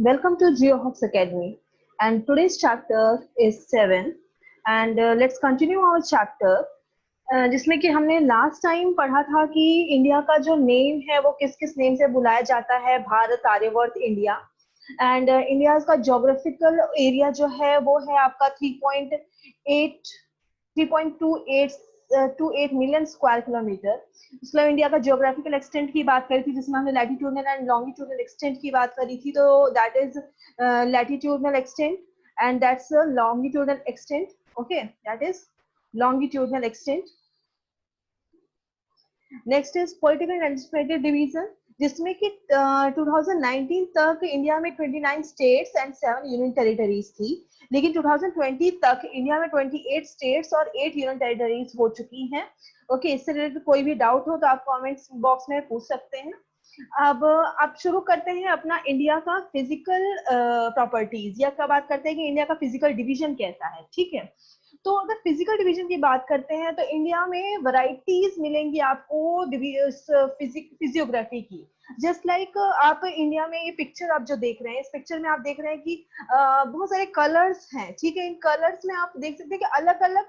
Welcome to GeoHawks Academy, and today's chapter is 7. And let's continue our chapter, जिसमें कि हमने last time पढ़ा था कि इंडिया का जो नेम है वो किस किस नेम से बुलाया जाता है, Bharat, Aryavarta, India. And India का जोग्राफिकल एरिया जो है वो है आपका 3.28 मिलियन स्क्वायर किलोमीटर। इसलिए इंडिया का जियोग्राफिकल एक्सटेंट की बात करी थी, जिसमें हमने लैटिट्यूडनल एंड लॉन्गिट्यूडनल एक्सटेंट की बात करी थी। तो that is latitudinal extent and that's longitudinal extent. Okay, that is longitudinal extent. Next is political and administrative division, जिसमें कि 2019 तक इंडिया में 29 स्टेट्स एंड 7 यूनियन टेरिटरीज थी, लेकिन 2020 तक इंडिया में 28 स्टेट्स और 8 यूनियन टेरिटरीज हो चुकी हैं। ओके, इससे रिलेटेड कोई भी डाउट हो तो आप कमेंट्स बॉक्स में पूछ सकते हैं। अब आप शुरू करते हैं अपना इंडिया का फिजिकल प्रॉपर्टीज, या क्या बात करते हैं कि इंडिया का फिजिकल डिवीजन कैसा है। ठीक है, तो अगर फिजिकल डिवीजन की बात करते हैं तो इंडिया में वैरायटीज मिलेंगी आपको फिजियोग्राफी की। जस्ट लाइक आप इंडिया में ये पिक्चर आप जो देख रहे हैं, इस पिक्चर में आप देख रहे हैं कि बहुत सारे कलर्स हैं। ठीक है, इन कलर्स में आप देख सकते हैं कि अलग अलग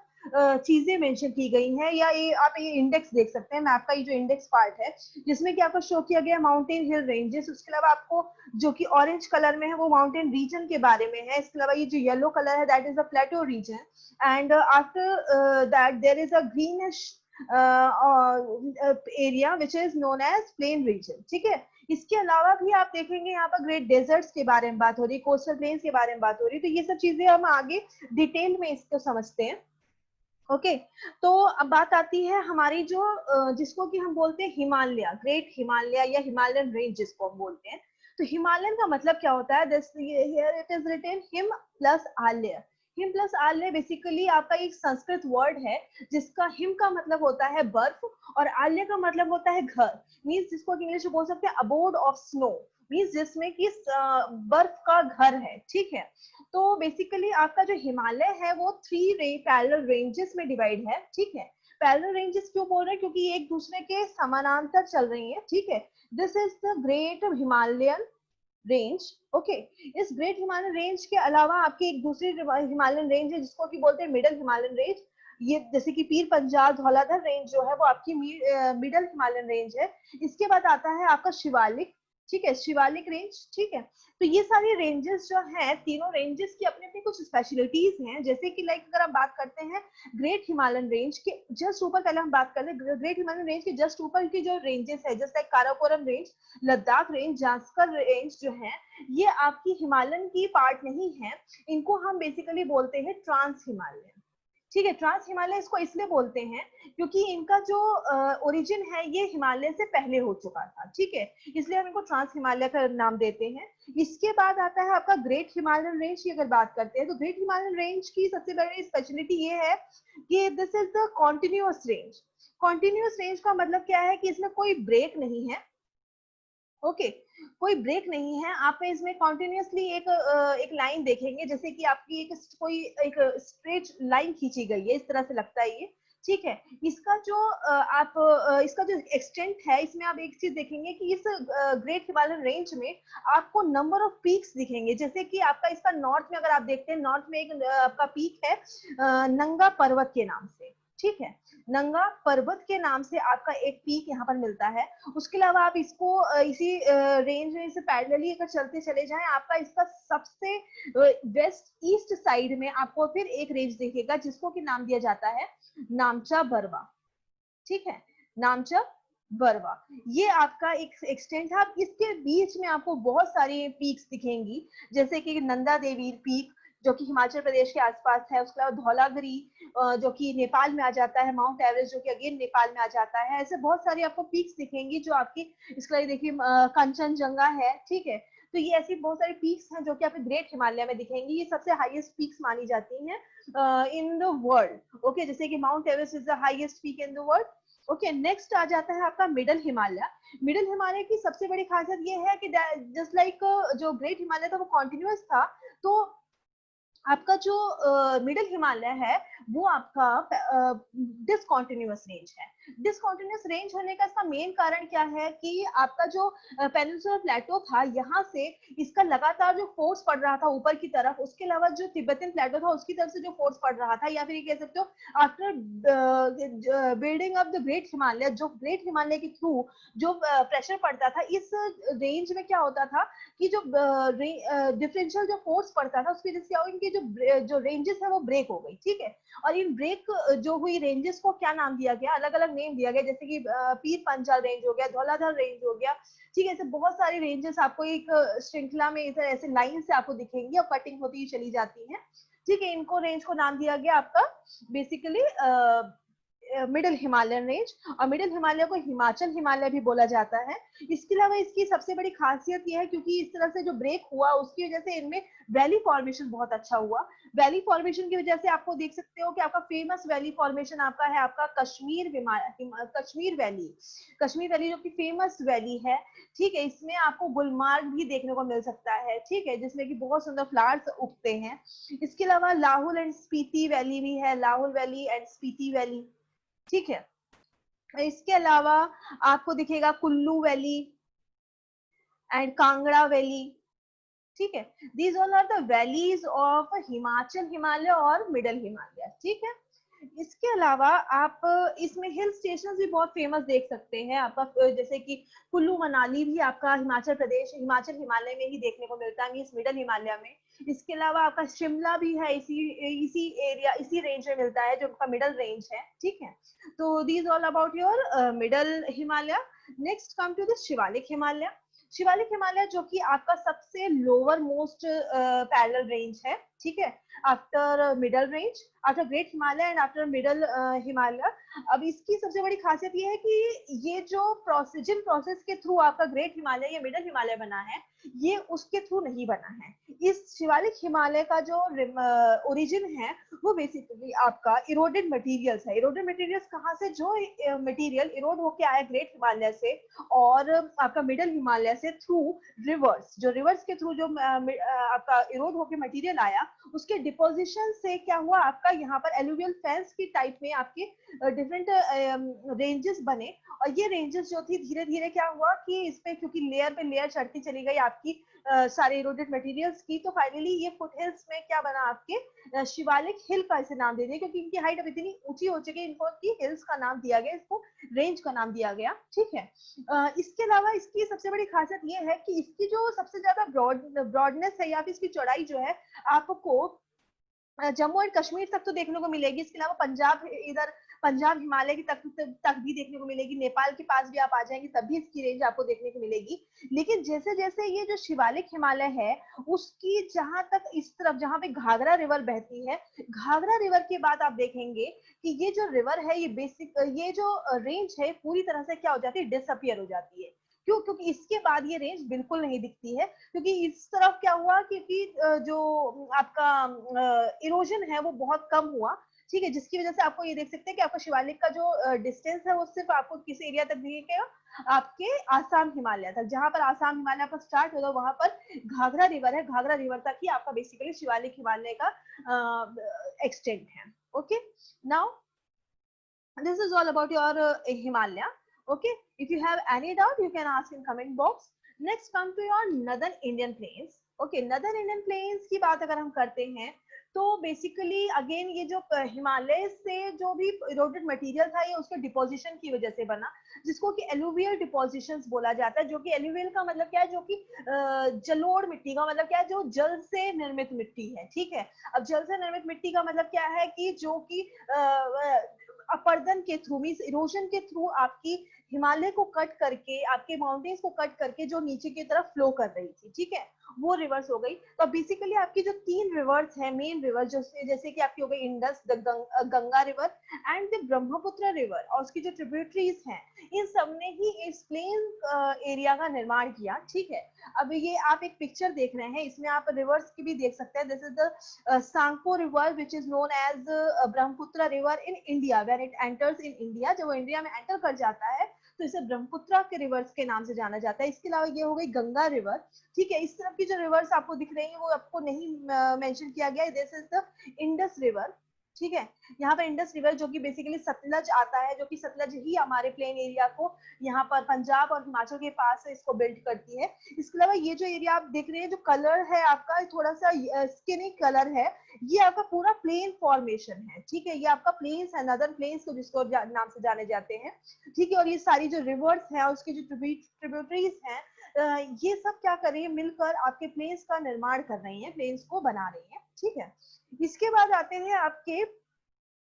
चीजें मेंशन की गई हैं, या ये आप ये इंडेक्स देख सकते हैं, मैप का ये जो इंडेक्स पार्ट है, जिसमें कि आपको शो किया गया माउंटेन हिल रेंजेस। उसके अलावा आपको जो कि ऑरेंज कलर में है वो माउंटेन रीजन के बारे में है। इसके अलावा ये जो येलो कलर है that is the plateau region, and after that there is a greenish area which is known as plain region। ठीक है, इसके अलावा भी आप देखेंगे यहाँ पर ग्रेट डेजर्ट्स के बारे में बात हो रही है, कोस्टल प्लेन्स के बारे में बात हो रही है। तो ये सब चीजें हम आगे डिटेल में इसको समझते हैं। ओके, तो अब बात आती है हमारी जो जिसको कि हम बोलते हैं हिमालय, ग्रेट हिमालय या हिमालयन रेंज जिसको हम बोलते हैं। तो हिमालयन का मतलब क्या होता है? This here it is written हिम प्लस आल्य। हिम प्लस आल्य बेसिकली आपका एक संस्कृत वर्ड है, जिसका हिम का मतलब होता है बर्फ और आल्य का मतलब होता है घर। मींस जिसको इंग्लिश में बोल सकते हैं अबोर्ड ऑफ स्नो, मींस जिसमें कि बर्फ का घर है। ठीक है, तो बेसिकली आपका जो हिमालय है वो 3 पैरेलल रेंजेस में डिवाइड है। ठीक है, पैरेलल रेंजेस क्यों बोल रहे हैं? क्योंकि एक दूसरे के समानांतर चल रही है। ठीक है, this is the great Himalayan range. Okay, इस ग्रेट हिमालयन रेंज के अलावा आपकी एक दूसरी हिमालयन रेंज है जिसको कि बोलते हैं मिडल हिमालयन रेंज। ये जैसे कि पीर पंजाल धौलाधर रेंज जो है वो आपकी मिडल हिमालयन रेंज है। इसके बाद आता है आपका शिवालिक। ठीक है, शिवालिक रेंज। ठीक है, तो ये सारी रेंजेस जो है, तीनों रेंजेस की अपनी अपनी कुछ स्पेशलिटीज हैं। जैसे कि लाइक अगर आप बात करते हैं ग्रेट हिमालयन रेंज के जस्ट ऊपर, पहले हम बात कर ले ग्रेट हिमालयन रेंज के जस्ट ऊपर की जो रेंजेस है, जैसे Karakoram range, Ladakh range, Zanskar range जो है, ये आपकी हिमालयन की पार्ट नहीं है। इनको हम बेसिकली बोलते हैं ट्रांस हिमालयन। ठीक है, ट्रांस हिमालय इसको इसलिए बोलते हैं क्योंकि इनका जो ओरिजिन है ये हिमालय से पहले हो चुका था। ठीक है, इसलिए हम इनको ट्रांस हिमालय का नाम देते हैं। इसके बाद आता है आपका ग्रेट हिमालयन रेंज की अगर बात करते हैं तो ग्रेट हिमालयन रेंज की सबसे बड़ी स्पेशलिटी ये है कि this is the continuous range. Continuous range का मतलब क्या है कि इसमें कोई ब्रेक नहीं है। ओके, कोई ब्रेक नहीं है। आप इसमें कॉन्टिन्यूसली एक लाइन देखेंगे, जैसे कि आपकी कोई एक स्ट्रेट लाइन खींची गई है, इस तरह से लगता है ये। ठीक है, इसका जो इसका जो एक्सटेंट है, इसमें आप एक चीज देखेंगे कि इस ग्रेट हिमालयन रेंज में आपको नंबर ऑफ पीक्स दिखेंगे। जैसे कि आपका इसका नॉर्थ में अगर आप देखते हैं, नॉर्थ में एक आपका पीक है नंगा पर्वत के नाम से। ठीक है, नंगा पर्वत के नाम से आपका एक पीक यहाँ पर मिलता है। उसके अलावा आप इसको इसी रेंज में से पैरेलली अगर चलते चले जाएं, आपका इसका सबसे वेस्ट ईस्ट साइड में आपको फिर एक रेंज दिखेगा जिसको कि नाम दिया जाता है नामचा बरवा। ठीक है, नामचा बरवा, ये आपका एक एक्सटेंट है। इसके बीच में आपको बहुत सारी पीक्स दिखेंगी, जैसे कि नंदा देवी पीक जो कि हिमाचल प्रदेश के आसपास है। उसके अलावा धौलागिरी जो कि नेपाल में आ जाता है, माउंट एवरेस्ट जो कि अगेन नेपाल में आ जाता है। ऐसे बहुत सारी आपको पीक्स दिखेंगी जो आपकी, इसके अलावा देखिए कंचनजंगा है। ठीक है, तो ये ऐसी बहुत सारी पीक्स हैं जो कि आपके ग्रेट हिमालय में दिखेंगी। ये सबसे हाईएस्ट पीक्स मानी जाती हैं इन द वर्ल्ड। ओके, जैसे कि Mount Everest is the highest peak in the world. Okay, next आ जाता है आपका मिडल हिमालय। मिडल हिमालय की सबसे बड़ी खासियत ये है कि जस्ट लाइक जो ग्रेट हिमालय था वो कॉन्टिन्यूअस था, तो आपका जो मिडिल हिमालय है वो आपका डिसकॉन्टिन्यूअस रेंज है। डिसकंटिन्यूअस रेंज होने का इसका मेन कारण क्या है कि आपका जो पेनिनसुलर प्लेटो था, यहाँ से इसका लगातार जो फोर्स पड़ रहा था ऊपर की तरफ, उसके अलावा जो तिब्बतियन प्लेटो था उसकी तरफ से जो फोर्स पड़ रहा था, या फिर ये कह सकते हो after building of the great Himalaya, जो ग्रेट हिमालय के थ्रू जो प्रेशर पड़ता था इस रेंज में, क्या होता था कि जो डिफरेंशियल जो फोर्स पड़ता था उसकी वजह से क्या हुआ, इनकी जो रेंजेस है वो ब्रेक हो गई, ठीक है। और इन ब्रेक जो हुई रेंजेस को क्या नाम दिया गया, अलग अलग नेम दिया गया, जैसे कि पीर पंजाल रेंज हो गया, धौलाधर रेंज हो गया, ठीक है। ऐसे बहुत सारी रेंजेस आपको एक श्रृंखला में इधर ऐसे लाइन से आपको दिखेंगी और कटिंग होती चली जाती है, ठीक है। इनको रेंज को नाम दिया गया आपका बेसिकली मिडिल हिमालयन रेंज, और मिडिल हिमालय को हिमाचल हिमालय भी बोला जाता है। इसके अलावा इसकी सबसे बड़ी खासियत यह है क्योंकि इस तरह से जो ब्रेक हुआ उसकी वजह से इनमें वैली फॉर्मेशन बहुत अच्छा हुआ। वैली फॉर्मेशन की वजह से आपको देख सकते हो कि आपका फेमस वैली फॉर्मेशन आपका है आपका कश्मीर वैली, कश्मीर वैली जो कि फेमस वैली है, ठीक है। इसमें आपको गुलमार्ग भी देखने को मिल सकता है, ठीक है, जिसमें कि बहुत सुंदर फ्लावर्स उगते हैं। इसके अलावा लाहौल एंड स्पीति वैली भी है, Lahaul valley and Spiti valley, ठीक है। इसके अलावा आपको दिखेगा Kullu valley and Kangra valley, ठीक है। These all are the valleys of Himachal Himalaya और मिडल हिमालय, ठीक है। इसके अलावा आप इसमें हिल स्टेशन भी बहुत फेमस देख सकते हैं आपका, जैसे कि कुल्लू मनाली भी आपका हिमाचल प्रदेश, हिमाचल हिमालय में ही देखने को मिलता है, मीन्स मिडल हिमालय में। इसके अलावा आपका शिमला भी है इसी एरिया, इसी रेंज में मिलता है जो आपका मिडल रेंज है, ठीक है। तो these all about your middle Himalaya. Next come to the Shivalik Himalaya. Shivalik Himalaya जो कि आपका सबसे लोअर मोस्ट पैरेलल रेंज है, ठीक है, after middle range, after great Himalaya and after middle Himalaya. अब इसकी सबसे बड़ी खासियत ये है कि ये जो जिन प्रोसेस के थ्रू आपका ग्रेट हिमालय या मिडल हिमालय बना है, ये उसके थ्रू नहीं बना है। इस शिवालिक हिमालय का जो ओरिजिन है वो बेसिकली आपका इरोडेड मटेरियल्स है। इरोडेड मटेरियल्स कहाँ से, जो मटेरियल इरोड होके आया ग्रेट हिमालय से और आपका मिडल हिमालय से थ्रू रिवर्स, जो रिवर्स के थ्रू जो आपका इरोड होके मटेरियल आया, उसके डिपोजिशन से क्या हुआ, आपका यहाँ पर एलुवियल फैंस की टाइप में आपके डिफरेंट रेंजेस बने। और ये रेंजेस जो थी धीरे धीरे क्या हुआ कि इस पे क्योंकि लेयर पे लेयर चढ़ती चली गई आपकी सारे इरोडेड मटेरियल्स की, तो फाइनली ये फुट हिल्स में क्या बना, आपके शिवालिक हिल का इसे नाम दे दिया, क्योंकि इनकी हाइट अब इतनी ऊंची हो चुकी है, इनको की हिल्स का नाम दिया गया, इसको रेंज का नाम दिया गया, ठीक है। इसके अलावा इसकी सबसे बड़ी खासियत ये है कि इसकी जो सबसे ज्यादा ब्रॉडनेस है या फिर इसकी चौड़ाई जो है आपको जम्मू एंड कश्मीर तक तो देखने को मिलेगी। इसके अलावा पंजाब, इधर पंजाब हिमालय की तक भी देखने को मिलेगी, नेपाल के पास भी आप आ जाएंगे तब भी इसकी रेंज आपको देखने को मिलेगी। लेकिन जैसे जैसे ये जो शिवालिक हिमालय है उसकी जहां तक इस तरफ जहां पे घाघरा रिवर बहती है, घाघरा रिवर के बाद आप देखेंगे कि ये जो रिवर है ये जो रेंज है पूरी तरह से क्या हो जाती है, डिसअपियर हो जाती है। क्यों? क्योंकि इसके बाद ये रेंज बिल्कुल नहीं दिखती है, क्योंकि इस तरफ क्या हुआ क्योंकि जो आपका इरोजन है वो बहुत कम हुआ, ठीक है, जिसकी वजह से आपको ये देख सकते हैं कि आपका शिवालिक का जो डिस्टेंस है वो सिर्फ आपको किस एरिया तक दिखेगा, आपके आसाम हिमालय तक। जहां पर आसाम हिमालय आपका स्टार्ट होगा वहां पर घाघरा रिवर है, घाघरा रिवर तक ही आपका बेसिकली शिवालिक हिमालय का एक्सटेंट है। Okay, now this is all about your Himalaya. Okay, if you have any doubt you can ask in comment box. Next come to your northern Indian plains. Okay, northern Indian plains की बात अगर हम करते हैं तो basically again ये जो हिमालय से जो भी इरोडेड मटेरियल था ये उसके डिपोजिशन की वजह से बना, जिसको कि एलुवियल डिपोजिशंस बोला जाता है। जो कि एलुवियल का मतलब क्या है, जो कि जलोढ़ मिट्टी का मतलब क्या है, जो जल से निर्मित मिट्टी है, ठीक है। अब जल से निर्मित मिट्टी का मतलब क्या है कि जो कि अपर्दन के थ्रू, मींस इरोजन के थ्रू आपकी हिमालय को कट करके, आपके माउंटेन्स को कट करके जो नीचे की तरफ फ्लो कर रही थी, ठीक है, वो रिवर्स हो गई। तो बेसिकली आपकी जो 3 रिवर्स है, मेन रिवर, जैसे कि आपकी हो गई Indus, Ganga river and the Brahmaputra river, और उसकी जो ट्रिब्यूटरीज हैं, इन सब ने ही इस प्लेन एरिया का निर्माण किया, ठीक है। अब ये आप एक पिक्चर देख रहे हैं, इसमें आप रिवर्स की भी देख सकते हैं। This is the Tsangpo river which is known as Brahmaputra river in India when it enters in India. जब वो इंडिया में एंटर कर जाता है तो इसे ब्रह्मपुत्र के रिवर्स के नाम से जाना जाता है। इसके अलावा ये हो गई गंगा रिवर, ठीक है। इस तरफ की जो रिवर्स आपको दिख रही है वो आपको नहीं मेंशन किया गया है। This is the Indus river, ठीक है। यहाँ पर इंडस रिवर जो कि बेसिकली सतलज आता है, जो कि सतलज ही हमारे प्लेन एरिया को यहाँ पर पंजाब और हिमाचल के पास से इसको बिल्ड करती है। इसके अलावा ये जो एरिया आप देख रहे हैं, जो कलर है आपका थोड़ा सा स्किनी कलर है, ये आपका पूरा प्लेन फॉर्मेशन है, ठीक है। ये आपका प्लेन्स है, नदर्न प्लेन्स को जिसको नाम से जाने जाते हैं, ठीक है। और ये सारी जो रिवर्स है, उसके जो ट्रिब्यूटरीज हैं, ये सब क्या कर रही है, मिलकर आपके प्लेन्स का निर्माण कर रही है, प्लेन्स को बना रही है, ठीक है। इसके बाद आते हैं आपके,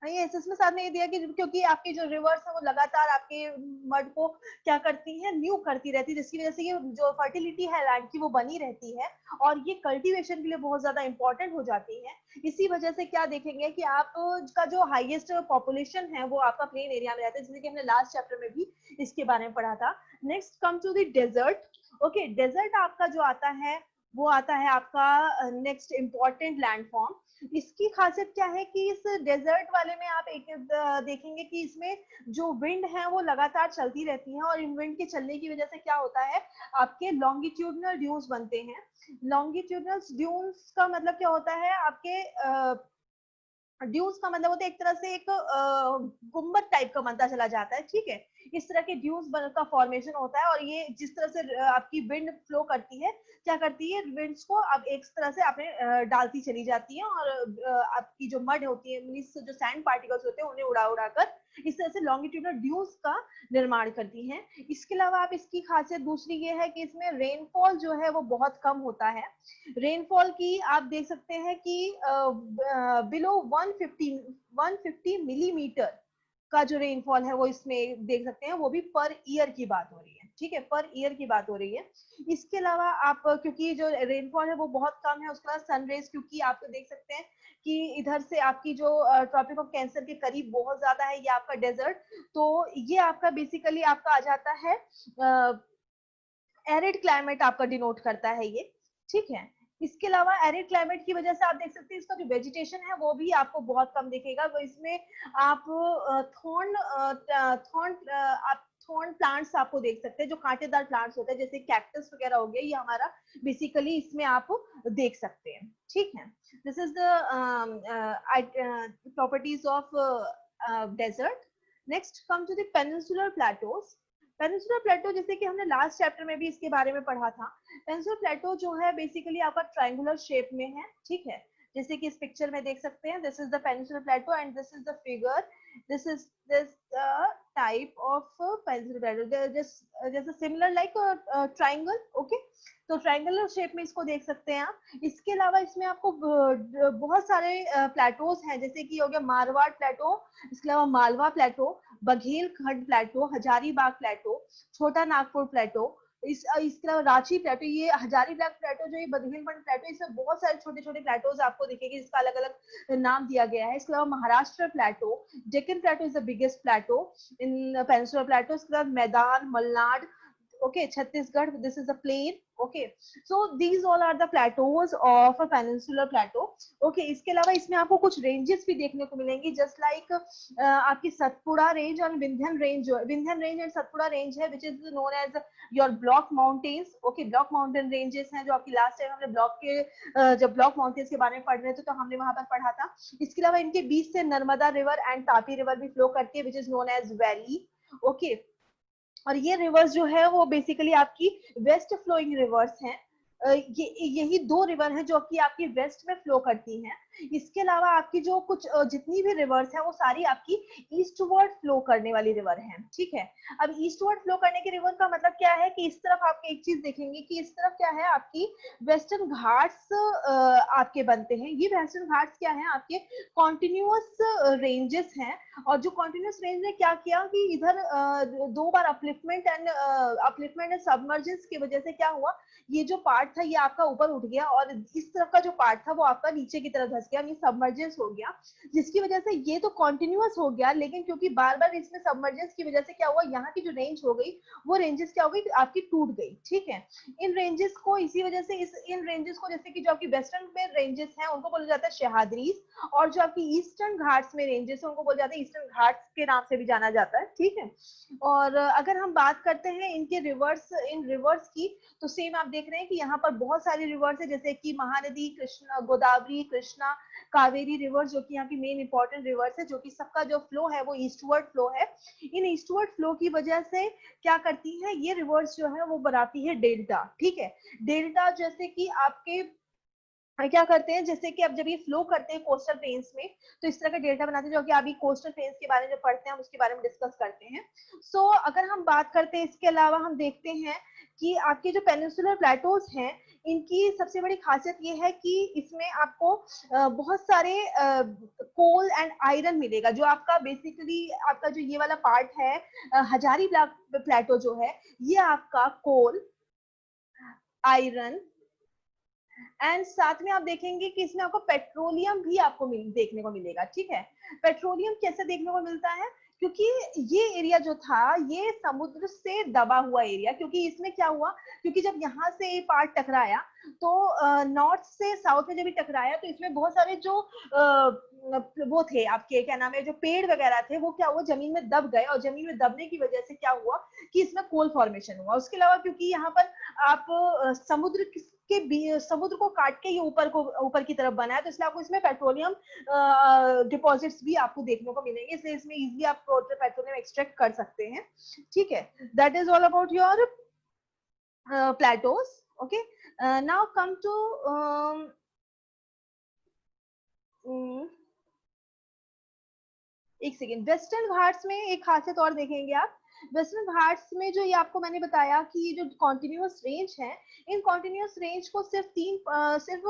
ये इसमें साथ में ये दिया कि क्योंकि आपके जो रिवर्स है वो लगातार आपके मड को क्या करती है, न्यू करती रहती है, जिसकी वजह से ये जो फर्टिलिटी है लैंड की वो बनी रहती है और ये कल्टीवेशन के लिए बहुत ज्यादा इंपॉर्टेंट हो जाती है। इसी वजह से क्या देखेंगे कि आप का जो हाईएस्ट पॉपुलेशन है वो आपका प्लेन एरिया में रहता है, जैसे कि हमने लास्ट चैप्टर में भी इसके बारे में पढ़ा था। Next come to the desert. Okay, desert आपका जो आता है वो आता है आपका नेक्स्ट इंपॉर्टेंट लैंडफॉर्म। इसकी खासियत क्या है कि इस डेजर्ट वाले में आप एक देखेंगे कि इसमें जो विंड है वो लगातार चलती रहती है और इन विंड के चलने की वजह से क्या होता है, आपके लॉन्गिट्यूडनल ड्यून्स बनते हैं। लॉन्गिट्यूडनल ड्यून्स का मतलब क्या होता है, आपके ड्यूज का मतलब होता है एक तरह से एक गुम्बद टाइप का बनता चला जाता है, ठीक है। इस तरह के ड्यूज का फॉर्मेशन होता है और ये जिस तरह से आपकी विंड फ्लो करती है, क्या करती है, विंड्स को अब एक तरह से आपने डालती चली जाती है और आपकी जो मड होती है, मींस जो सैंड पार्टिकल्स होते हैं उन्हें उड़ा उड़ा कर इस तरह से लॉन्गिट्यूडनल ड्यूज का निर्माण करती हैं। इसके अलावा आप इसकी खासियत दूसरी ये है कि इसमें रेनफॉल जो है वो बहुत कम होता है। रेनफॉल की आप देख सकते हैं कि बिलो 150 मिलीमीटर का जो रेनफॉल है वो इसमें देख सकते हैं, वो भी पर ईयर की बात हो रही है, ठीक है, पर ईयर की बात हो रही है। इसके अलावा आप क्योंकि जो रेनफॉल है वो बहुत कम है, उसके बाद सनरेज क्योंकि आप देख सकते हैं कि इधर से आपकी जो ट्रॉपिक ऑफ कैंसर के करीब बहुत ज्यादा है ये आपका डेजर्ट, तो ये आपका बेसिकली आपका आ जाता है एरिड क्लाइमेट आपका डिनोट करता है ये, ठीक है। इसके अलावा एरिड क्लाइमेट की वजह से आप देख सकते हैं इसका जो वेजिटेशन है वो भी आपको बहुत कम दिखेगा। वो इसमें आप थॉर्न प्लांट्स आपको देख सकते हैं, जो कांटेदार प्लांट्स होते हैं जैसे कैक्टस वगैरह हो गया, ये हमारा बेसिकली इसमें आप देख सकते हैं, ठीक है। This is the properties of desert. Next come to the peninsular plateaus. Peninsular plateau जैसे कि हमने लास्ट चैप्टर में भी इसके बारे में पढ़ा था, पेनिनसुलर प्लेटो जो है बेसिकली आपका ट्रायंगुलर शेप में है, ठीक है। जैसे कि इस पिक्चर में देख सकते हैं, this is the peninsular Plato and this is the figure, this is type of peninsular plateau जैसे सिमिलर लाइक ट्रायंगल, ओके। तो ट्रायंगुलर शेप में इसको देख सकते हैं आप। इसके अलावा इसमें आपको बहुत सारे प्लेटोज हैं, जैसे कि हो गया मारवाड़ प्लेटो, इसके अलावा मालवा प्लेटो, बघेलखंड प्लेटो, हजारीबाग प्लेटो, छोटा नागपुर प्लेटो, इसके अलावा रांची प्लेटो, ये हजारीबाग प्लेटो जो ये बघेलखंड प्लेटो, इसमें बहुत सारे छोटे छोटे प्लेटोज आपको दिखेंगे जिसका अलग अलग नाम दिया गया है। इसके अलावा Maharashtra plateau, Deccan plateau is the biggest plateau in peninsular plateau. इसके बाद मैदान, Malnad, okay, Chhattisgarh, this is a plain, okay, so these all are the plateaus of a peninsular plateau, okay। इसके अलावा इसमें आपको कुछ रेंजेस भी देखने को मिलेंगी, जस्ट लाइक आपकी सतपुड़ा रेंज और Vindhyan range, Vindhyan range and Satpura range है which is known as your block mountains, okay. Block mountain ranges हैं जो आपकी लास्ट टाइम हमने ब्लॉक के जब ब्लॉक माउंटेन्स के बारे में पढ़ रहे थे तो हमने वहां पर पढ़ा था। इसके अलावा इनके बीच से Narmada river and Tapi river भी फ्लो करती है which is known as valley, okay. और ये रिवर्स जो है वो बेसिकली आपकी वेस्ट फ्लोइंग रिवर्स हैं। ये यही दो रिवर हैं जो कि आपकी वेस्ट में फ्लो करती हैं। इसके अलावा आपकी जो कुछ जितनी भी रिवर्स है वो सारी आपकी ईस्टवर्ड फ्लो करने वाली रिवर हैं, ठीक है। अब ईस्टवर्ड फ्लो करने की रिवर का मतलब क्या है कि इस तरफ आप एक चीज देखेंगे कि इस तरफ क्या है, आपकी वेस्टर्न घाट्स आपके बनते हैं। ये वेस्टर्न घाट्स क्या है, आपके कॉन्टिन्यूअस रेंजेस हैं। और जो कॉन्टिन्यूअस रेंज ने क्या किया कि इधर दो बार अपलिफ्टमेंट एंड सबमर्जेंस की वजह से क्या हुआ, ये जो पार्ट था ये आपका ऊपर उठ गया और इस तरफ का जो पार्ट था वो आपका नीचे की तरफ धंस गया, ये सबमर्जेंस हो गया, जिसकी वजह से ये तो कॉन्टिन्यूअस हो गया, लेकिन क्योंकि बार बार इसमें सबमर्जेंस की वजह से क्या हुआ, यहाँ की जो रेंज हो गई वो रेंजेस क्या हो गई, आपकी टूट गई, ठीक है। इन रेंजेस को इसी वजह से इन रेंजेस को जैसे कि जो आपकी वेस्टर्न में रेंजेस हैं उनको बोला जाता है सह्याद्रीज, और जो आपकी ईस्टर्न घाट्स में रेंजेस है उनको बोला जाता है ईस्टर्न घाट्स के नाम से भी जाना जाता है, ठीक है। और अगर हम बात करते हैं इनके इन रिवर्स की, तो सेम आप देख रहे हैं कि यहाँ पर बहुत सारी रिवर्स है, जैसे कि महानदी, कृष्णा, गोदावरी, कृष्णा, कृष्णा, कावेरी रिवर जो कि यहाँ की मेन इंपॉर्टेंट रिवर्स है, जो कि सबका जो फ्लो है वो ईस्टवर्ड फ्लो है। इन ईस्टवर्ड फ्लो की वजह से क्या करती है ये रिवर्स जो है वो बनाती है डेल्टा। ठीक है, डेल्टा जैसे कि आपके क्या करते हैं, जैसे कि अब जब ये फ्लो करते हैं कोस्टल प्लेन्स में तो इस तरह का डेल्टा बनाते हैं, जो कि अभी कोस्टल प्लेन्स के बारे में जो पढ़ते हैं हम उसके बारे में डिस्कस करते हैं। सो अगर हम बात करते हैं इसके अलावा हम देखते हैं कि आपके जो पेनिनसुलर प्लेटोज हैं इनकी सबसे बड़ी खासियत ये है कि इसमें आपको बहुत सारे कोल एंड आयरन मिलेगा। जो आपका बेसिकली आपका जो ये वाला पार्ट है हजारी प्लेटो जो है ये आपका कोल, आयरन एंड साथ में आप देखेंगे कि इसमें आपको पेट्रोलियम भी आपको देखने को मिलेगा। ठीक है, पेट्रोलियम कैसे देखने को मिलता है, क्योंकि ये एरिया जो था ये समुद्र से दबा हुआ एरिया, क्योंकि इसमें क्या हुआ, क्योंकि जब यहाँ से ये पार्ट टकराया तो नॉर्थ से साउथ में जब भी टकराया तो इसमें बहुत सारे जो वो थे आपके क्या नाम है जो पेड़ वगैरह थे वो क्या हुआ जमीन में दब गए, और जमीन में दबने की वजह से क्या हुआ कि इसमें कोल फॉर्मेशन हुआ। उसके अलावा क्योंकि यहाँ पर आप समुद्र को काट के ये ऊपर की तरफ बना है तो इसलिए आपको इसमें पेट्रोलियम डिपॉजिट्स भी आपको देखने को मिलेंगे, इसलिए इसमें इजीली आप पेट्रोलियम एक्सट्रैक्ट कर सकते हैं। ठीक है, that is all about your plateaus. Okay, now come to एक सेकेंड, वेस्टर्न घाट्स में एक खासियत और देखेंगे आप। वेस्टर्न घाट्स में जो ये आपको मैंने बताया कि ये जो कॉन्टिन्यूअस रेंज है इन कॉन्टिन्यूअस रेंज को सिर्फ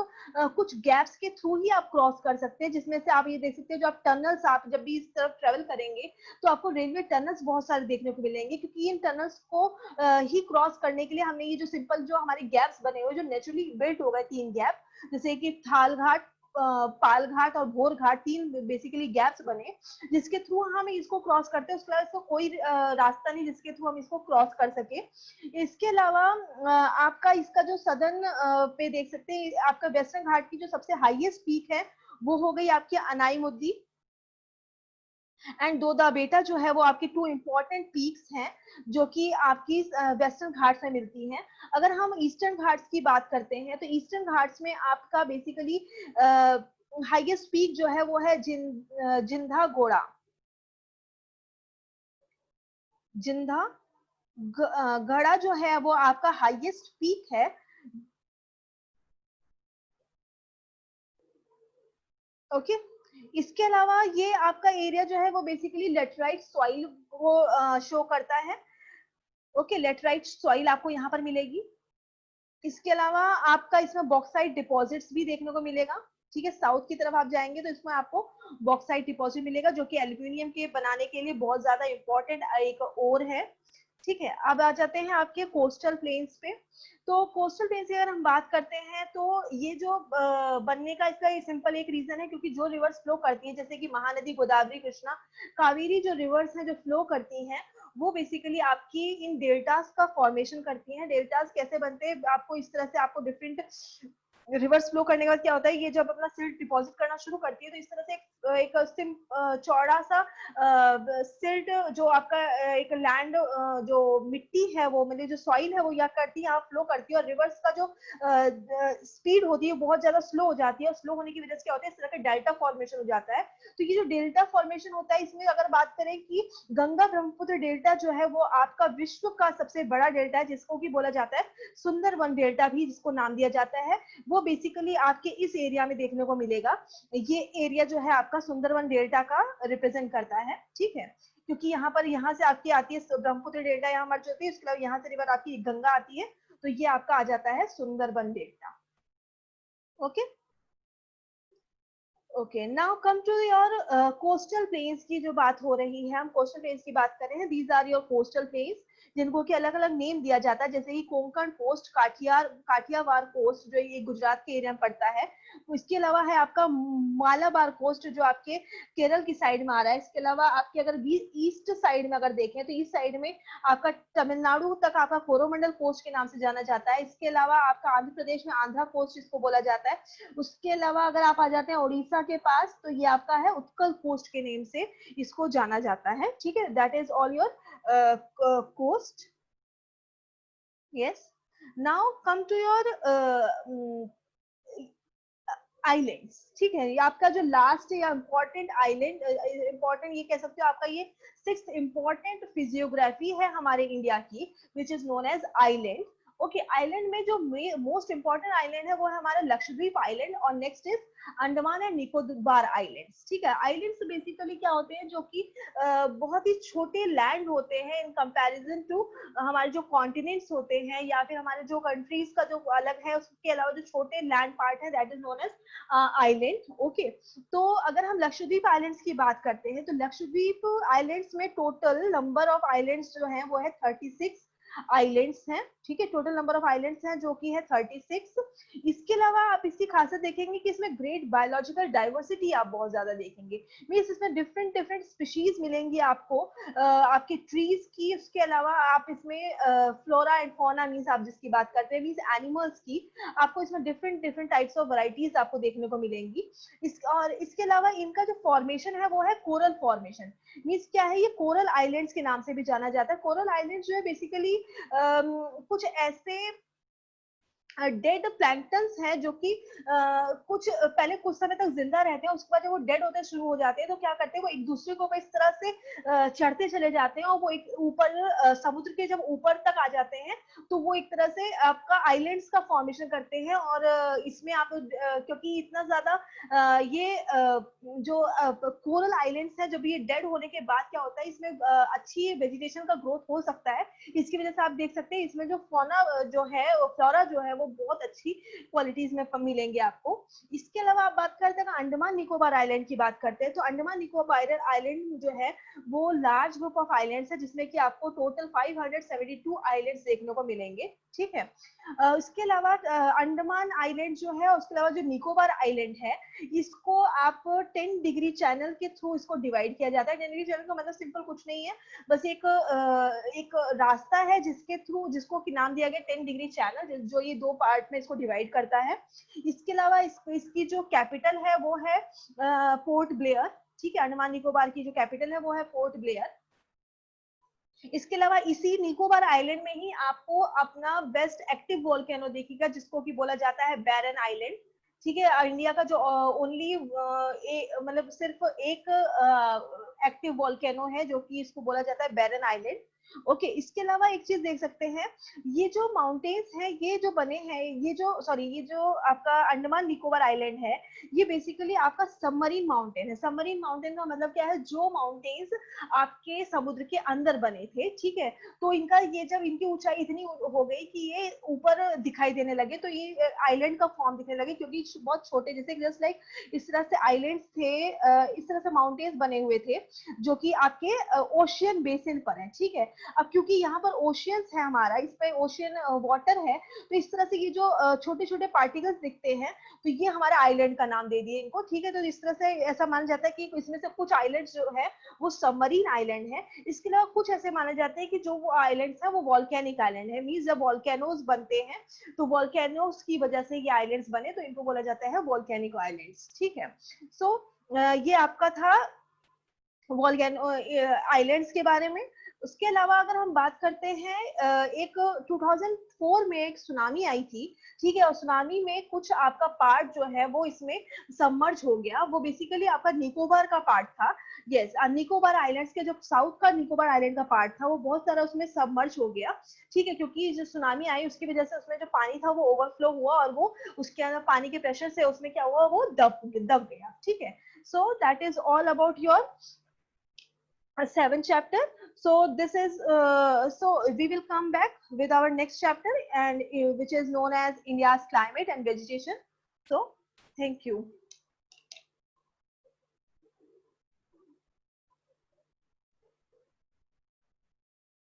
कुछ गैप्स के थ्रू ही आप क्रॉस कर सकते हैं, जिसमें से आप ये देख सकते हैं जो आप टनल्स आप जब भी इस तरफ ट्रेवल करेंगे तो आपको रेलवे टनल्स बहुत सारे देखने को मिलेंगे, क्योंकि इन टनल्स को ही क्रॉस करने के लिए हमने ये जो सिंपल जो हमारे गैप्स बने हुए जो नेचुरली बिल्ट हो गए 3 गैप, जैसे कि थाल घाट, पाल घाट और भोर घाट, 3 बेसिकली गैप्स बने जिसके थ्रू हम इसको क्रॉस करते हैं। उसके अलावा इसको कोई रास्ता नहीं जिसके थ्रू हम इसको क्रॉस कर सके। इसके अलावा आपका इसका जो सदर्न पे देख सकते हैं आपका वेस्टर्न घाट की जो सबसे हाईएस्ट पीक है वो हो गई आपकी अनाईमुद्दी एंड दोदा बेटा जो है वो आपकी 2 इंपॉर्टेंट पीक्स हैं जो कि आपकी वेस्टर्न घाट्स में मिलती हैं। अगर हम ईस्टर्न घाट्स की बात करते हैं तो ईस्टर्न घाट्स में आपका बेसिकली हाईएस्ट पीक जो है वो है जिंधा घोड़ा, जिंदा गढ़ा जो है वो आपका हाईएस्ट पीक है। ओके, इसके अलावा ये आपका एरिया जो है वो बेसिकली लेटराइट सॉइल को शो करता है। ओके, लेटराइट सॉइल आपको यहाँ पर मिलेगी। इसके अलावा आपका इसमें बॉक्साइट डिपॉजिट्स भी देखने को मिलेगा। ठीक है, साउथ की तरफ आप जाएंगे तो इसमें आपको बॉक्साइट डिपॉजिट मिलेगा जो कि एल्यूमिनियम के बनाने के लिए बहुत ज्यादा इंपॉर्टेंट एक ओर है। ठीक है, अब आ जाते हैं आपके कोस्टल प्लेन्स पे। तो कोस्टल प्लेन्स की अगर हम बात करते हैं तो ये जो बनने का इसका सिंपल एक रीजन है, क्योंकि जो रिवर्स फ्लो करती है जैसे कि महानदी, गोदावरी, कृष्णा, कावेरी जो रिवर्स हैं जो फ्लो करती हैं वो बेसिकली आपकी इन डेल्टास का फॉर्मेशन करती हैं। डेल्टास कैसे बनते हैं आपको इस तरह से आपको डिफरेंट रिवर्स फ्लो करने के बाद क्या होता है, ये जब अपना सिल्ट डिपॉजिट करना शुरू करती है तो इस तरह से एक चौड़ा सा सिल्ट जो आपका एक लैंड जो मिट्टी है वो मतलब जो सॉइल है वो या करती है फ्लो करती है, और रिवर्स का जो स्पीड होती है बहुत ज्यादा स्लो हो जाती है, और स्लो होने की वजह से क्या होता है इस तरह का डेल्टा फॉर्मेशन हो जाता है। तो ये जो डेल्टा फॉर्मेशन होता है इसमें अगर बात करें कि गंगा ब्रह्मपुत्र डेल्टा जो है वो आपका विश्व का सबसे बड़ा डेल्टा है, जिसको कि बोला जाता है सुंदरवन डेल्टा भी जिसको नाम दिया जाता है, वो बेसिकली आपके इस एरिया में देखने को मिलेगा। ये एरिया जो है आपका सुंदरवन डेल्टा का रिप्रेजेंट करता है। ठीक है, क्योंकि यहाँ से आपकी आती है ब्रह्मपुत्र डेल्टा यहाँ मर्ज होती है, उसके अलावा यहाँ से रिवर आपकी गंगा आती है, तो ये आपका आ जाता है Sundarban delta. Okay okay, now come to your coastal plains की जो बात हो रही है, हम कोस्टल प्लेन्स की बात कर रहे हैं। These are your coastal plains जिनको कि अलग अलग नेम दिया जाता है, जैसे कि कोंकण कोस्ट, काठियावाड़ कोस्ट जो ये गुजरात के एरिया में पड़ता है। इसके अलावा है आपका मालाबार कोस्ट जो आपके केरल की साइड में आ रहा है। इसके अलावा आपके अगर ईस्ट साइड में अगर देखें तो ईस्ट साइड में आपका तमिलनाडु तक आपका कोरोमंडल कोस्ट के नाम से जाना जाता है। इसके अलावा आपका आंध्र प्रदेश में आंध्रा कोस्ट जिसको बोला जाता है। उसके अलावा अगर आप आ जाते हैं उड़ीसा के पास तो ये आपका है उत्कल कोस्ट के नेम से इसको जाना जाता है। ठीक है, that is all your coast. Yes, now come to your islands, ठीक है। ये आपका जो लास्ट या इम्पोर्टेंट आइलैंड, इम्पोर्टेंट ये कह सकते हो आपका ये सिक्स्थ इम्पोर्टेंट फिजियोग्राफी है हमारे इंडिया की, which is known as island. Okay, island में जो मोस्ट इंपॉर्टेंट आइलैंड है वो है हमारा लक्षद्वीप आइलैंड, और next is Andaman and Nicobar islands, ठीक है। आइलैंड्स बेसिकली क्या होते हैं, जो कि बहुत ही छोटे लैंड होते हैं इन कंपैरिजन टू हमारे जो कॉन्टिनेंट्स होते हैं, या फिर हमारे जो कंट्रीज का जो अलग है, उसके अलावा जो छोटे लैंड पार्ट है, that is known as island. Okay, तो अगर हम लक्षद्वीप आइलैंड्स की बात करते हैं, तो लक्षद्वीप आइलैंड्स में टोटल नंबर ऑफ आइलैंड्स जो है वो है 36 आइलैंड्स हैं, ठीक है। टोटल नंबर ऑफ आइलैंड्स हैं जो कि है 36। इसके अलावा आप इसकी खासियत देखेंगे कि इसमें ग्रेट बायोलॉजिकल डाइवर्सिटी आप बहुत ज्यादा देखेंगे, मींस इसमें डिफरेंट डिफरेंट स्पीशीज मिलेंगी आपको, आपके ट्रीज की। उसके अलावा आप इसमें फ्लोरा एंड फौना, मींस आप जिसकी बात करते हैं, मींस एनिमल्स की, आपको इसमें different different types of varieties आपको देखने को मिलेंगी। और इसके अलावा इनका जो फॉर्मेशन है वो है कोरल फॉर्मेशन, मींस क्या है, ये कोरल आइलैंड्स के नाम से भी जाना जाता है। कोरल आइलैंड्स जो है बेसिकली कुछ ऐसे डेड प्लैंक्टन्स हैं जो कि कुछ पहले कुछ समय तक जिंदा रहते हैं, उसके बाद जब वो डेड होते शुरू हो जाते हैं तो क्या करते हैं, वो एक दूसरे को इस तरह से चढ़ते चले जाते हैं, और वो एक ऊपर समुद्र के जब ऊपर तक आ जाते हैं तो वो एक तरह से आपका आइलैंड्स का फॉर्मेशन करते हैं। और इसमें आप क्योंकि इतना ज्यादा ये जो कोरल आइलैंड्स है, जब ये डेड होने के बाद क्या होता है, इसमें अच्छी वेजिटेशन का ग्रोथ हो सकता है। इसकी वजह से आप देख सकते हैं इसमें जो फौना जो है, फ्लोरा जो है, वो बहुत अच्छी क्वालिटीज में मिलेंगे आपको। इसके अलावा आप बात करते हैं अंडमान निकोबार आइलैंड की बात करते हैं, तो अंडमान निकोबार आइलैंड जो है वो लार्ज ग्रुप ऑफ आइलैंड्स है, जिसमें कि आपको टोटल 572 आइलैंड्स देखने को मिलेंगे, ठीक है। इसके अलावा अंडमान आइलैंड जो है, उसके अलावा जो निकोबार आइलैंड है, इसको आप 10 डिग्री चैनल के थ्रू इसको डिवाइड किया जाता है। 10 डिग्री चैनल का मतलब सिंपल कुछ नहीं है, बस एक रास्ता है जिसके थ्रू, जिसको कि नाम दिया गया 10 डिग्री चैनल, जो ये दो पार्ट में इसको डिवाइड करता है। इसके अलावा इसकी जो कैपिटल है वो है पोर्ट ब्लेयर, ठीक है। अंडमान निकोबार की जो कैपिटल है वो है पोर्ट ब्लेयर। इसके अलावा इसी निकोबार आइलैंड में ही आपको अपना बेस्ट एक्टिव वोल्केनो दिखेगा, जिसको कि बोला जाता है बैरन आइलैंड, ठीक है। इंडिया का जो ओनली मतलब सिर्फ एक एक्टिव वोल्केनो है, जो कि इसको बोला जाता है बैरन आइलैंड। ओके, इसके अलावा एक चीज देख सकते हैं, ये जो माउंटेन्स हैं, ये जो बने हैं, ये जो आपका अंडमान निकोबार आइलैंड है, ये बेसिकली आपका सबमरीन माउंटेन है। सबमरीन माउंटेन का मतलब क्या है, जो माउंटेन्स आपके समुद्र के अंदर बने थे, ठीक है। तो इनका ये जब इनकी ऊंचाई इतनी हो गई कि ये ऊपर दिखाई देने लगे, तो ये आइलैंड का फॉर्म दिखने लगे, क्योंकि बहुत छोटे, जैसे जस्ट लाइक इस तरह से आइलैंड्स थे, इस तरह से माउंटेन्स बने हुए थे, जो कि आपके ओशियन बेसिन पर है, ठीक है। अब क्योंकि यहाँ पर ओशियंस है, हमारा इस पे ओशियन वाटर है, तो इस तरह से ये जो छोटे छोटे पार्टिकल्स दिखते हैं, तो ये हमारे आइलैंड का नाम दे दिए इनको, ठीक है। तो इस तरह से ऐसा माना जाता है कि इसमें से कुछ आइलैंड जो है वो सबमरीन आइलैंड है। इसके अलावा कुछ ऐसे माने जाते हैं कि जो वो आइलैंड्स है वो वॉल्केनिक आइलैंड है, मींस जब वॉल्केनोज बनते हैं तो वॉल्केनोज की वजह से ये आइलैंड्स बने, तो इनको बोला जाता है वॉल्केनिक आइलैंड्स, ठीक है। सो ये आपका था वॉल्केनो आइलैंड्स के बारे में। उसके अलावा अगर हम बात करते हैं, एक 2004 में एक सुनामी आई थी, ठीक है। और सुनामी में कुछ आपका पार्ट जो है वो इसमें सबमर्ज हो गया, वो बेसिकली आपका निकोबार का पार्ट था। यस, निकोबार आइलैंड्स के जो साउथ का निकोबार आइलैंड का पार्ट था वो बहुत सारा उसमें सबमर्ज हो गया, ठीक है। क्योंकि जो सुनामी आई उसकी वजह से उसमें जो पानी था वो ओवरफ्लो हुआ, और वो उसके अंदर पानी के प्रेशर से उसमें क्या हुआ, वो दब गया, ठीक है। So that is all about your 7th chapter. So this is so we will come back with our next chapter, and which is known as India's climate and vegetation. So thank you.